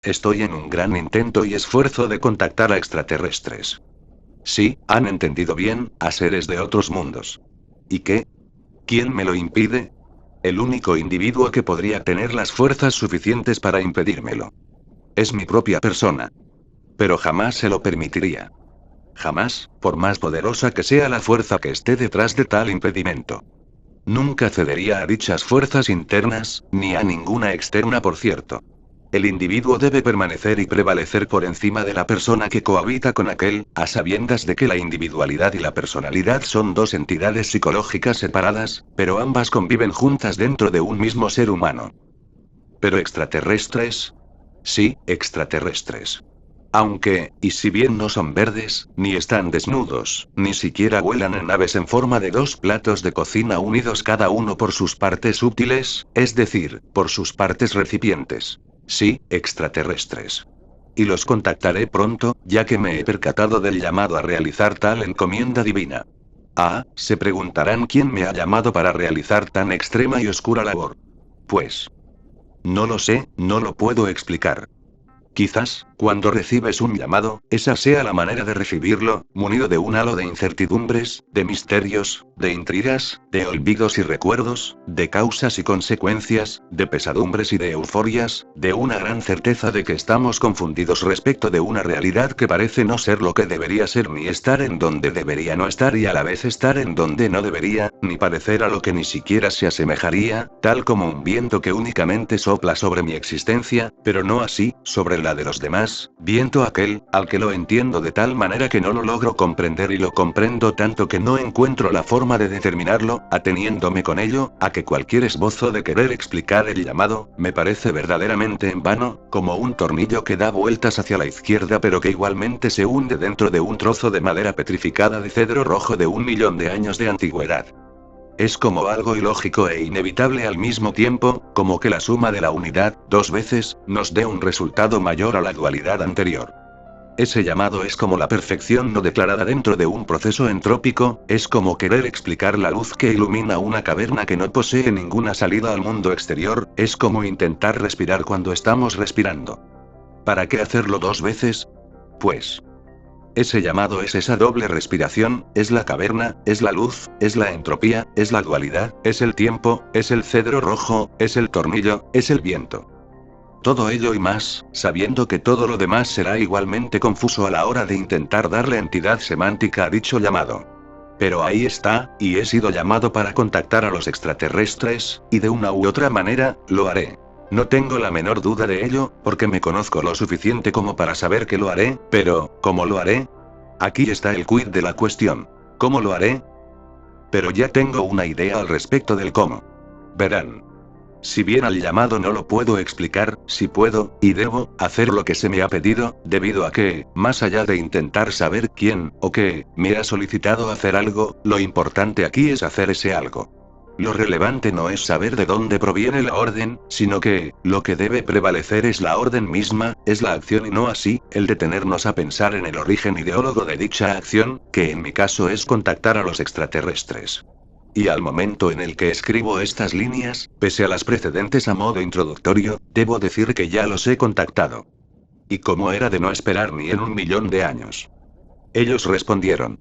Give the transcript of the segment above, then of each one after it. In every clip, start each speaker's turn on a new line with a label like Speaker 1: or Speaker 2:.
Speaker 1: Estoy en un gran intento y esfuerzo de contactar a extraterrestres. Sí, han entendido bien, a seres de otros mundos. ¿Y qué? ¿Quién me lo impide? El único individuo que podría tener las fuerzas suficientes para impedírmelo. Es mi propia persona. Pero jamás se lo permitiría. Jamás, por más poderosa que sea la fuerza que esté detrás de tal impedimento. Nunca cedería a dichas fuerzas internas, ni a ninguna externa, por cierto. El individuo debe permanecer y prevalecer por encima de la persona que cohabita con aquel, a sabiendas de que la individualidad y la personalidad son dos entidades psicológicas separadas, pero ambas conviven juntas dentro de un mismo ser humano. ¿Pero extraterrestres? Sí, extraterrestres. Aunque, y si bien no son verdes, ni están desnudos, ni siquiera vuelan en naves en forma de dos platos de cocina unidos cada uno por sus partes útiles, es decir, por sus partes recipientes. Sí, extraterrestres. Y los contactaré pronto, ya que me he percatado del llamado a realizar tal encomienda divina. Ah, se preguntarán quién me ha llamado para realizar tan extrema y oscura labor. Pues, no lo sé, no lo puedo explicar. Quizás, cuando recibes un llamado, esa sea la manera de recibirlo, munido de un halo de incertidumbres, de misterios, de intrigas, de olvidos y recuerdos, de causas y consecuencias, de pesadumbres y de euforias, de una gran certeza de que estamos confundidos respecto de una realidad que parece no ser lo que debería ser, ni estar en donde debería no estar y a la vez estar en donde no debería, ni parecer a lo que ni siquiera se asemejaría, tal como un viento que únicamente sopla sobre mi existencia, pero no así, sobre la de los demás, viento aquel, al que lo entiendo de tal manera que no lo logro comprender y lo comprendo tanto que no encuentro la forma de determinarlo, ateniéndome con ello, a que cualquier esbozo de querer explicar el llamado, me parece verdaderamente en vano, como un tornillo que da vueltas hacia la izquierda pero que igualmente se hunde dentro de un trozo de madera petrificada de cedro rojo de 1.000.000 de años de antigüedad. Es como algo ilógico e inevitable al mismo tiempo, como que la suma de la unidad, dos veces, nos dé un resultado mayor a la dualidad anterior. Ese llamado es como la perfección no declarada dentro de un proceso entrópico, es como querer explicar la luz que ilumina una caverna que no posee ninguna salida al mundo exterior, es como intentar respirar cuando estamos respirando. ¿Para qué hacerlo dos veces? Pues, ese llamado es esa doble respiración, es la caverna, es la luz, es la entropía, es la dualidad, es el tiempo, es el cedro rojo, es el tornillo, es el viento. Todo ello y más, sabiendo que todo lo demás será igualmente confuso a la hora de intentar darle entidad semántica a dicho llamado. Pero ahí está, y he sido llamado para contactar a los extraterrestres, y de una u otra manera, lo haré. No tengo la menor duda de ello, porque me conozco lo suficiente como para saber que lo haré, pero, ¿cómo lo haré? Aquí está el quid de la cuestión. ¿Cómo lo haré? Pero ya tengo una idea al respecto del cómo. Verán. Si bien al llamado no lo puedo explicar, sí puedo, y debo, hacer lo que se me ha pedido, debido a que, más allá de intentar saber quién, o qué, me ha solicitado hacer algo, lo importante aquí es hacer ese algo. Lo relevante no es saber de dónde proviene la orden, sino que, lo que debe prevalecer es la orden misma, es la acción y no así, el detenernos a pensar en el origen ideólogo de dicha acción, que en mi caso es contactar a los extraterrestres. Y al momento en el que escribo estas líneas, pese a las precedentes a modo introductorio, debo decir que ya los he contactado. Y como era de no esperar ni en 1.000.000 de años. Ellos respondieron.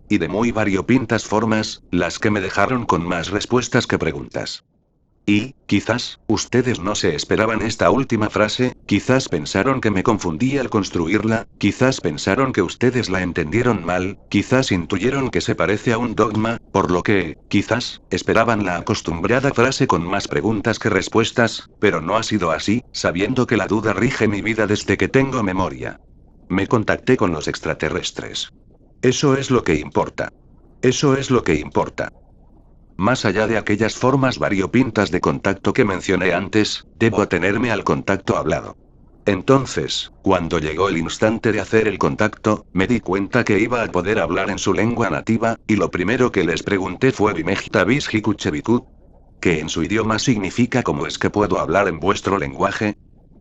Speaker 1: Y de muy variopintas formas, las que me dejaron con más respuestas que preguntas. Y, quizás, ustedes no se esperaban esta última frase, quizás pensaron que me confundí al construirla, quizás pensaron que ustedes la entendieron mal, quizás intuyeron que se parece a un dogma, por lo que, quizás, esperaban la acostumbrada frase con más preguntas que respuestas, pero no ha sido así, sabiendo que la duda rige mi vida desde que tengo memoria. Me contacté con los extraterrestres. Eso es lo que importa. Eso es lo que importa. Más allá de aquellas formas variopintas de contacto que mencioné antes, debo atenerme al contacto hablado. Entonces, cuando llegó el instante de hacer el contacto, me di cuenta que iba a poder hablar en su lengua nativa, y lo primero que les pregunté fue Bimejta Bishikuchebiku, que en su idioma significa ¿cómo es que puedo hablar en vuestro lenguaje?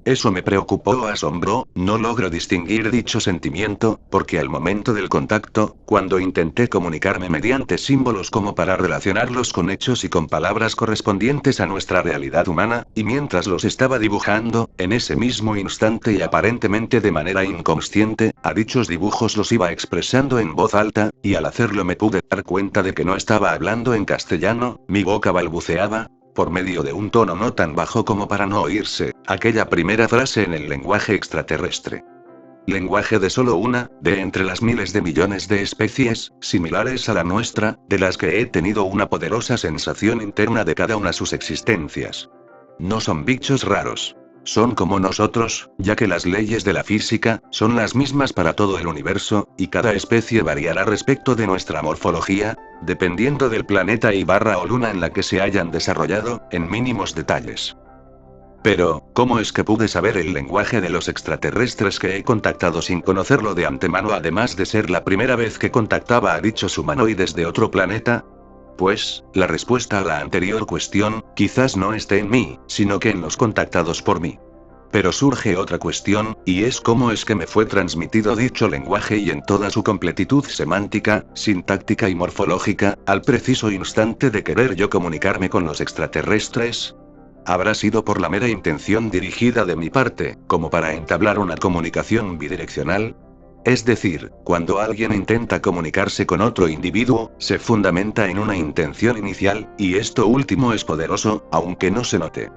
Speaker 1: Eso me preocupó o asombró, no logro distinguir dicho sentimiento, porque al momento del contacto, cuando intenté comunicarme mediante símbolos como para relacionarlos con hechos y con palabras correspondientes a nuestra realidad humana, y mientras los estaba dibujando, en ese mismo instante y aparentemente de manera inconsciente, a dichos dibujos los iba expresando en voz alta, y al hacerlo me pude dar cuenta de que no estaba hablando en castellano, mi boca balbuceaba, por medio de un tono no tan bajo como para no oírse, aquella primera frase en el lenguaje extraterrestre. Lenguaje de solo una, de entre las miles de millones de especies, similares a la nuestra, de las que he tenido una poderosa sensación interna de cada una sus existencias. No son bichos raros. Son como nosotros, ya que las leyes de la física son las mismas para todo el universo, y cada especie variará respecto de nuestra morfología, dependiendo del planeta o luna en la que se hayan desarrollado, en mínimos detalles. Pero, ¿cómo es que pude saber el lenguaje de los extraterrestres que he contactado sin conocerlo de antemano, además de ser la primera vez que contactaba a dichos humanoides de otro planeta? Pues, la respuesta a la anterior cuestión, quizás no esté en mí, sino que en los contactados por mí. Pero surge otra cuestión, y es cómo es que me fue transmitido dicho lenguaje y en toda su completitud semántica, sintáctica y morfológica, al preciso instante de querer yo comunicarme con los extraterrestres. ¿Habrá sido por la mera intención dirigida de mi parte, como para entablar una comunicación bidireccional? Es decir, cuando alguien intenta comunicarse con otro individuo, se fundamenta en una intención inicial, y esto último es poderoso, aunque no se note.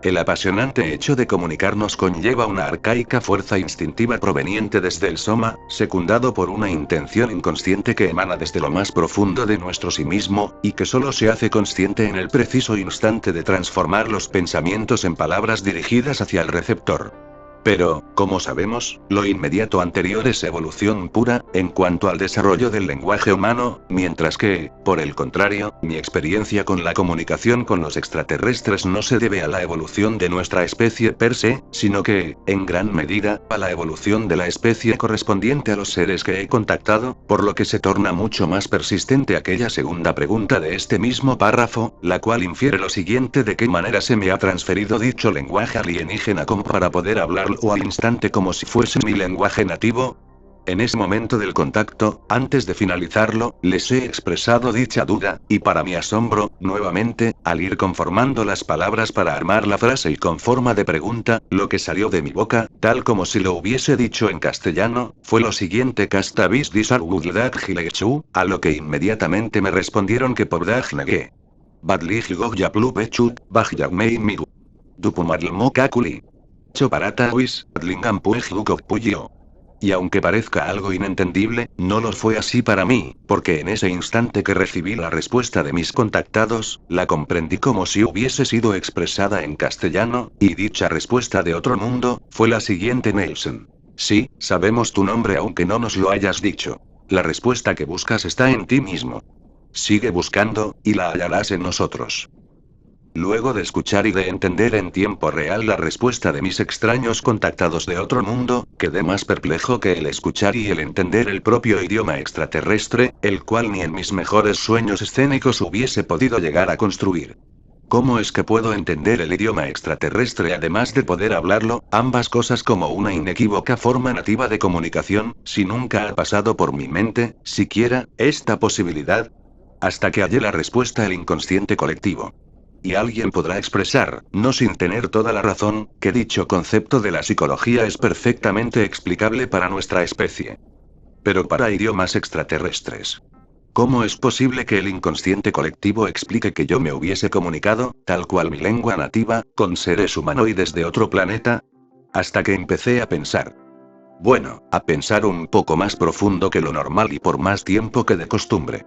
Speaker 1: El apasionante hecho de comunicarnos conlleva una arcaica fuerza instintiva proveniente desde el soma, secundado por una intención inconsciente que emana desde lo más profundo de nuestro sí mismo, y que solo se hace consciente en el preciso instante de transformar los pensamientos en palabras dirigidas hacia el receptor. Pero, como sabemos, lo inmediato anterior es evolución pura, en cuanto al desarrollo del lenguaje humano, mientras que, por el contrario, mi experiencia con la comunicación con los extraterrestres no se debe a la evolución de nuestra especie per se, sino que, en gran medida, a la evolución de la especie correspondiente a los seres que he contactado, por lo que se torna mucho más persistente aquella segunda pregunta de este mismo párrafo, la cual infiere lo siguiente: ¿de qué manera se me ha transferido dicho lenguaje alienígena como para poder hablarlo o al instante como si fuese mi lenguaje nativo? En ese momento del contacto, antes de finalizarlo, les he expresado dicha duda, y para mi asombro, nuevamente, al ir conformando las palabras para armar la frase y con forma de pregunta, lo que salió de mi boca, tal como si lo hubiese dicho en castellano, fue lo siguiente: Castavis disargudlaghilechu, a lo que inmediatamente me respondieron que por dagnege. Badlighgogyaplubechut, bajyagmei migu. Dupumadlmokakuli. Choparatawis, Adlingampuejgukokpuyo. Y aunque parezca algo inentendible, no lo fue así para mí, porque en ese instante que recibí la respuesta de mis contactados, la comprendí como si hubiese sido expresada en castellano, y dicha respuesta de otro mundo, fue la siguiente: Nelson. Sí, sabemos tu nombre aunque no nos lo hayas dicho. La respuesta que buscas está en ti mismo. Sigue buscando, y la hallarás en nosotros. Luego de escuchar y de entender en tiempo real la respuesta de mis extraños contactados de otro mundo, quedé más perplejo que el escuchar y el entender el propio idioma extraterrestre, el cual ni en mis mejores sueños escénicos hubiese podido llegar a construir. ¿Cómo es que puedo entender el idioma extraterrestre además de poder hablarlo, ambas cosas como una inequívoca forma nativa de comunicación, si nunca ha pasado por mi mente, siquiera, esta posibilidad? Hasta que hallé la respuesta: el inconsciente colectivo. Y alguien podrá expresar, no sin tener toda la razón, que dicho concepto de la psicología es perfectamente explicable para nuestra especie. Pero para idiomas extraterrestres. ¿Cómo es posible que el inconsciente colectivo explique que yo me hubiese comunicado, tal cual mi lengua nativa, con seres humanoides de otro planeta? Hasta que empecé a pensar. Bueno, a pensar un poco más profundo que lo normal y por más tiempo que de costumbre.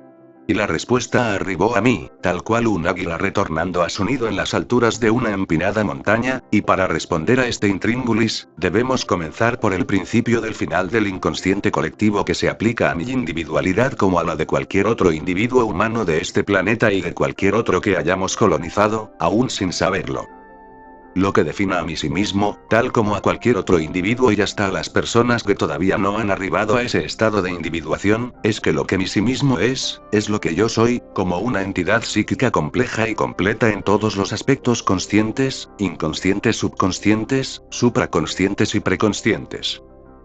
Speaker 1: Y la respuesta arribó a mí, tal cual un águila retornando a su nido en las alturas de una empinada montaña, y para responder a este intríngulis, debemos comenzar por el principio del final del inconsciente colectivo que se aplica a mi individualidad como a la de cualquier otro individuo humano de este planeta y de cualquier otro que hayamos colonizado, aún sin saberlo. Lo que define a mí sí mismo, tal como a cualquier otro individuo y hasta a las personas que todavía no han arribado a ese estado de individuación, es que lo que mi sí mismo es lo que yo soy, como una entidad psíquica compleja y completa en todos los aspectos conscientes, inconscientes, subconscientes, supraconscientes y preconscientes.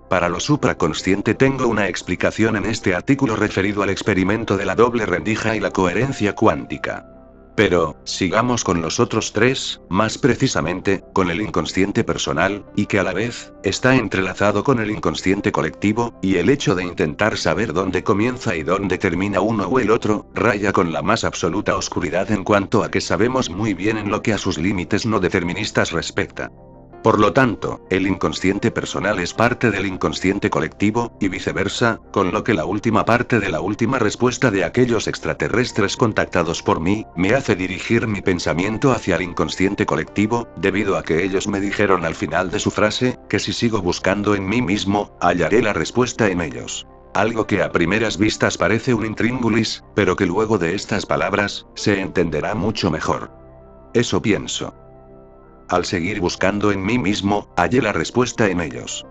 Speaker 1: Para lo supraconsciente tengo una explicación en este artículo referido al experimento de la doble rendija y la coherencia cuántica. Pero, sigamos con los otros tres, más precisamente, con el inconsciente personal, y que a la vez, está entrelazado con el inconsciente colectivo, y el hecho de intentar saber dónde comienza y dónde termina uno o el otro, raya con la más absoluta oscuridad en cuanto a que sabemos muy bien en lo que a sus límites no deterministas respecta. Por lo tanto, el inconsciente personal es parte del inconsciente colectivo, y viceversa, con lo que la última parte de la última respuesta de aquellos extraterrestres contactados por mí, me hace dirigir mi pensamiento hacia el inconsciente colectivo, debido a que ellos me dijeron al final de su frase, que si sigo buscando en mí mismo, hallaré la respuesta en ellos. Algo que a primeras vistas parece un intríngulis, pero que luego de estas palabras, se entenderá mucho mejor. Eso pienso. Al seguir buscando en mí mismo, hallé la respuesta en ellos.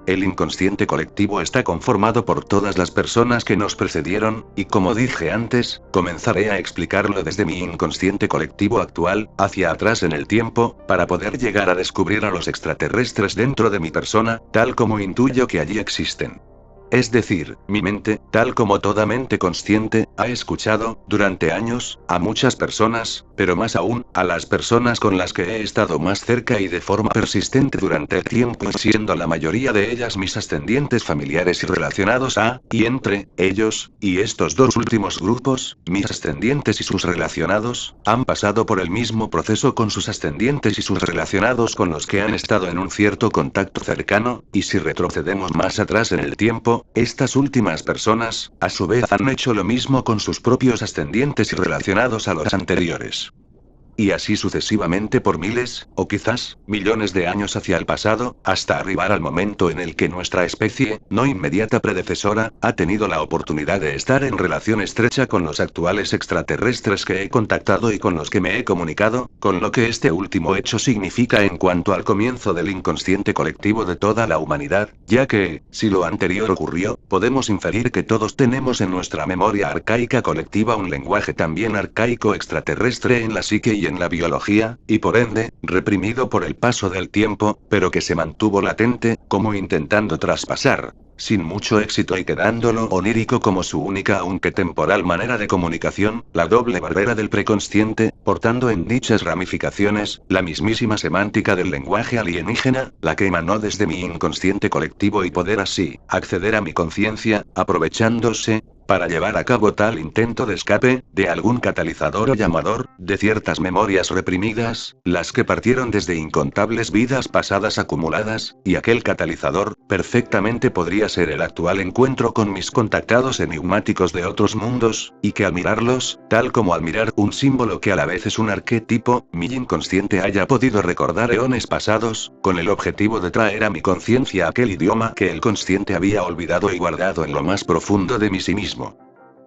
Speaker 1: El inconsciente colectivo está conformado por todas las personas que nos precedieron, y como dije antes, comenzaré a explicarlo desde mi inconsciente colectivo actual, hacia atrás en el tiempo, para poder llegar a descubrir a los extraterrestres dentro de mi persona, tal como intuyo que allí existen. Es decir, mi mente, tal como toda mente consciente, ha escuchado, durante años, a muchas personas, pero más aún, a las personas con las que he estado más cerca y de forma persistente durante el tiempo, siendo la mayoría de ellas mis ascendientes familiares y relacionados a, y entre, ellos, y estos dos últimos grupos, mis ascendientes y sus relacionados, han pasado por el mismo proceso con sus ascendientes y sus relacionados con los que han estado en un cierto contacto cercano, y si retrocedemos más atrás en el tiempo, estas últimas personas, a su vez han hecho lo mismo con sus propios ascendientes y relacionados a los anteriores. Y así sucesivamente por miles, o quizás, millones de años hacia el pasado, hasta arribar al momento en el que nuestra especie, no inmediata predecesora, ha tenido la oportunidad de estar en relación estrecha con los actuales extraterrestres que he contactado y con los que me he comunicado, con lo que este último hecho significa en cuanto al comienzo del inconsciente colectivo de toda la humanidad, ya que, si lo anterior ocurrió, podemos inferir que todos tenemos en nuestra memoria arcaica colectiva un lenguaje también arcaico extraterrestre en la psique y en la biología, y por ende, reprimido por el paso del tiempo, pero que se mantuvo latente, como intentando traspasar, sin mucho éxito y quedándolo onírico como su única aunque temporal manera de comunicación, la doble barrera del preconsciente, portando en dichas ramificaciones, la mismísima semántica del lenguaje alienígena, la que emanó desde mi inconsciente colectivo y poder así, acceder a mi conciencia, aprovechándose, para llevar a cabo tal intento de escape, de algún catalizador o llamador, de ciertas memorias reprimidas, las que partieron desde incontables vidas pasadas acumuladas, y aquel catalizador, perfectamente podría ser el actual encuentro con mis contactados enigmáticos de otros mundos, y que al mirarlos, tal como al mirar un símbolo que a la vez es un arquetipo, mi inconsciente haya podido recordar eones pasados, con el objetivo de traer a mi conciencia aquel idioma que el consciente había olvidado y guardado en lo más profundo de mí sí mismo.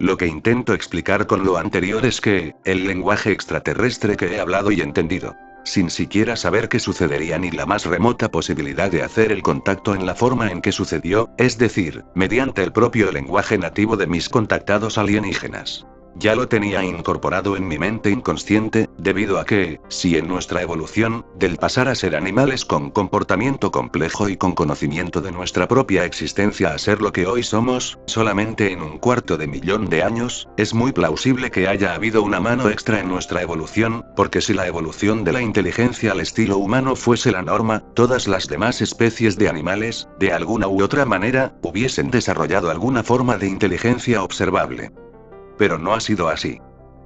Speaker 1: Lo que intento explicar con lo anterior es que, el lenguaje extraterrestre que he hablado y entendido, sin siquiera saber qué sucedería ni la más remota posibilidad de hacer el contacto en la forma en que sucedió, es decir, mediante el propio lenguaje nativo de mis contactados alienígenas. Ya lo tenía incorporado en mi mente inconsciente, debido a que, si en nuestra evolución, del pasar a ser animales con comportamiento complejo y con conocimiento de nuestra propia existencia a ser lo que hoy somos, solamente en 1/4 de millón de años, es muy plausible que haya habido una mano extra en nuestra evolución, porque si la evolución de la inteligencia al estilo humano fuese la norma, todas las demás especies de animales, de alguna u otra manera, hubiesen desarrollado alguna forma de inteligencia observable. Pero no ha sido así.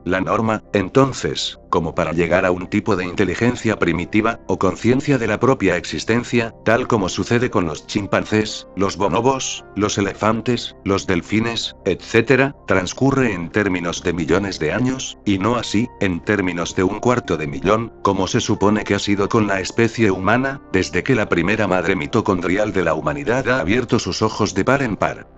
Speaker 1: La norma, entonces, como para llegar a un tipo de inteligencia primitiva, o conciencia de la propia existencia, tal como sucede con los chimpancés, los bonobos, los elefantes, los delfines, etc., transcurre en términos de millones de años, y no así, en términos de 1/4 de millón, como se supone que ha sido con la especie humana, desde que la primera madre mitocondrial de la humanidad ha abierto sus ojos de par en par.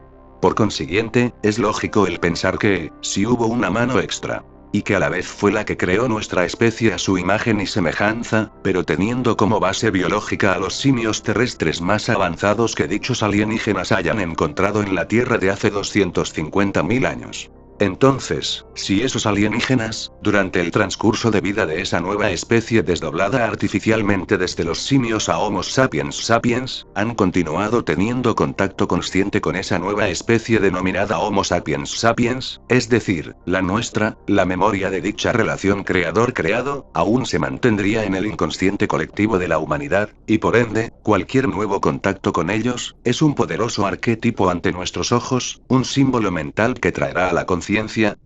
Speaker 1: Por consiguiente, es lógico el pensar que, si hubo una mano extra, y que a la vez fue la que creó nuestra especie a su imagen y semejanza, pero teniendo como base biológica a los simios terrestres más avanzados que dichos alienígenas hayan encontrado en la Tierra de hace 250.000 años. Entonces, si esos alienígenas, durante el transcurso de vida de esa nueva especie desdoblada artificialmente desde los simios a Homo sapiens sapiens, han continuado teniendo contacto consciente con esa nueva especie denominada Homo sapiens sapiens, es decir, la nuestra, la memoria de dicha relación creador-creado, aún se mantendría en el inconsciente colectivo de la humanidad, y por ende, cualquier nuevo contacto con ellos, es un poderoso arquetipo ante nuestros ojos, un símbolo mental que traerá a la conciencia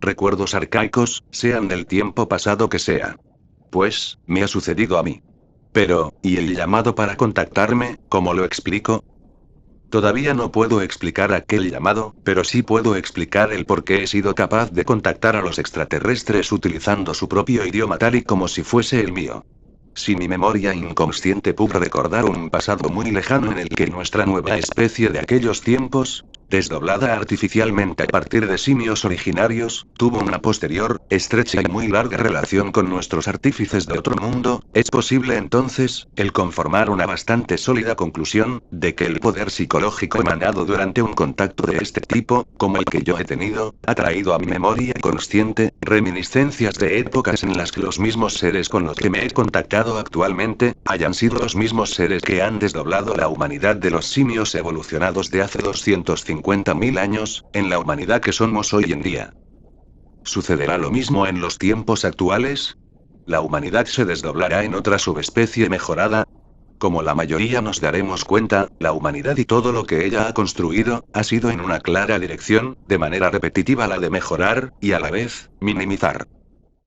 Speaker 1: recuerdos arcaicos, sean del tiempo pasado que sea. Pues, me ha sucedido a mí. Pero, ¿y el llamado para contactarme, cómo lo explico? Todavía no puedo explicar aquel llamado, pero sí puedo explicar el por qué he sido capaz de contactar a los extraterrestres utilizando su propio idioma tal y como si fuese el mío. Si mi memoria inconsciente pudo recordar un pasado muy lejano en el que nuestra nueva especie de aquellos tiempos, desdoblada artificialmente a partir de simios originarios, tuvo una posterior, estrecha y muy larga relación con nuestros artífices de otro mundo, es posible entonces, el conformar una bastante sólida conclusión, de que el poder psicológico emanado durante un contacto de este tipo, como el que yo he tenido, ha traído a mi memoria consciente, reminiscencias de épocas en las que los mismos seres con los que me he contactado actualmente, hayan sido los mismos seres que han desdoblado la humanidad de los simios evolucionados de hace 250.000 años, en la humanidad que somos hoy en día. ¿Sucederá lo mismo en los tiempos actuales? ¿La humanidad se desdoblará en otra subespecie mejorada? Como la mayoría nos daremos cuenta, la humanidad y todo lo que ella ha construido, ha sido en una clara dirección, de manera repetitiva la de mejorar, y a la vez, minimizar.